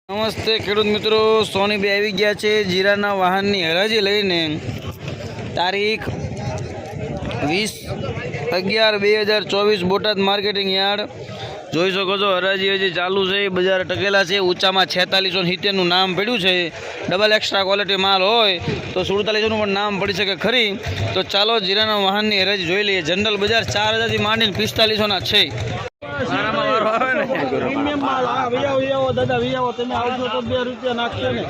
નમસ્તે ખેડૂત મિત્રો, સોનીભાઈ આવી ગયા છે જીરાના વાહનની હરાજી લઈને તારીખ 20/11/2024 બોટાદ માર્કેટિંગ યાર્ડ જોઈ શકો છો। હરાજી હજી ચાલુ છે, બજાર ટકેલા છે। ઊંચામાં 4670નું નામ પડ્યું છે। ડબલ એક્સ્ટ્રા ક્વોલિટી માલ હોય તો 47નું પણ નામ પડી શકે ખરી। તો ચાલો જીરાના વાહનની હરાજી જોઈ લઈએ। જનરલ બજાર 4000થી માંડીને 4500ના છે। પ્રીમિયમ માલ આ વિયાવો દાદા વિયાવો તમે આવજો તો 2 રૂપિયા નાખશે ને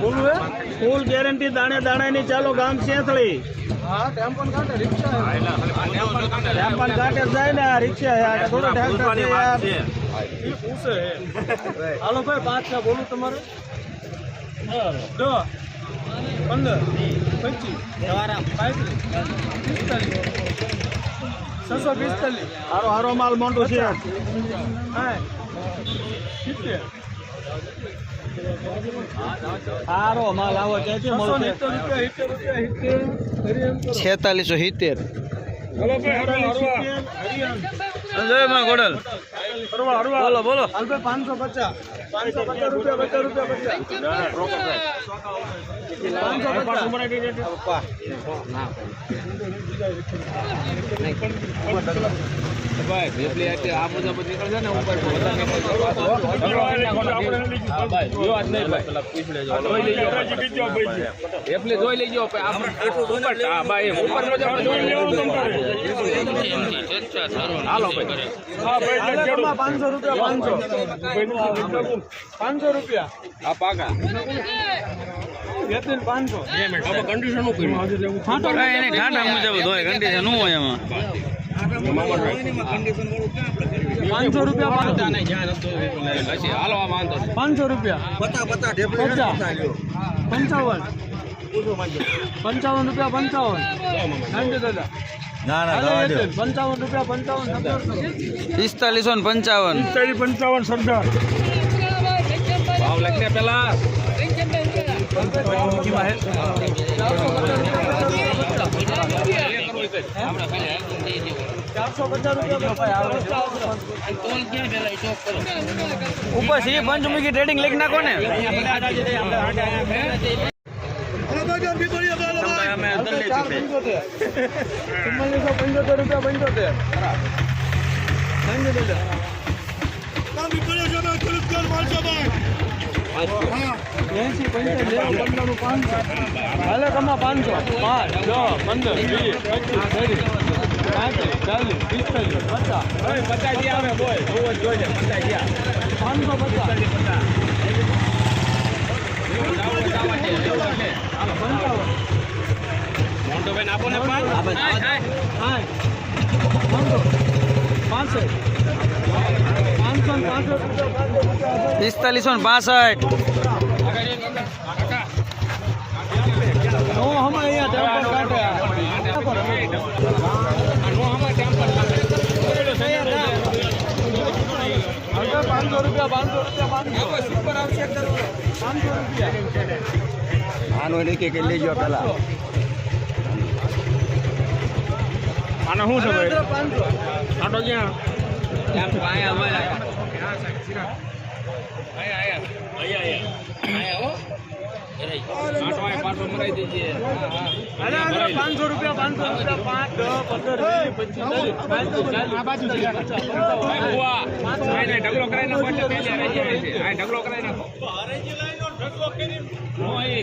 બોલું હે ફૂલ ગેરંટી દાણે દાણાની ચાલો ગામ સેંથળી હા ટેમ્પન કાટે રિક્ષા ટેમ્પન કાટે જાય ને આ રિક્ષા હે આ થોડો ટ્રેક્ટર છે યાર ઈ પૂછે હે હાલો ભાઈ 5 ના બોલું તમારે 10 15 25 તમારા 645 હારો હારો માલ મોટો છે હારો માલ આવો છે 4670 સંજયમાં ગોડલ બોલો બોલો 550 500 રૂપિયા આ પાકા 500 કન્ડિશન નું કર્યું એને ઠાઠા મુજબ હોય, કન્ડિશન નું હોય એમાં 500 રૂપિયા 500 રૂપિયા 55 રૂપિયા 55 દાદા ના 55 રૂપિયા 4555 સરદાર ભાવ લખને પેલા 450 ઉપર શ્રી પંચમુખી ટ્રેડિંગ લઈ નાખો ને હાલે કમા 500 5 10 15 લઈ ગયો પેલા આનો શું છે આટો ક્યાં ₹500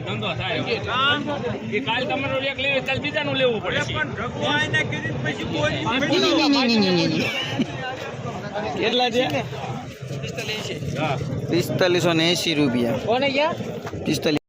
ધંધો થાય કાલ તમારો એક લેવું કાલ બીજાનું લેવું પડે કેટલા છે 4580 રૂપિયા 45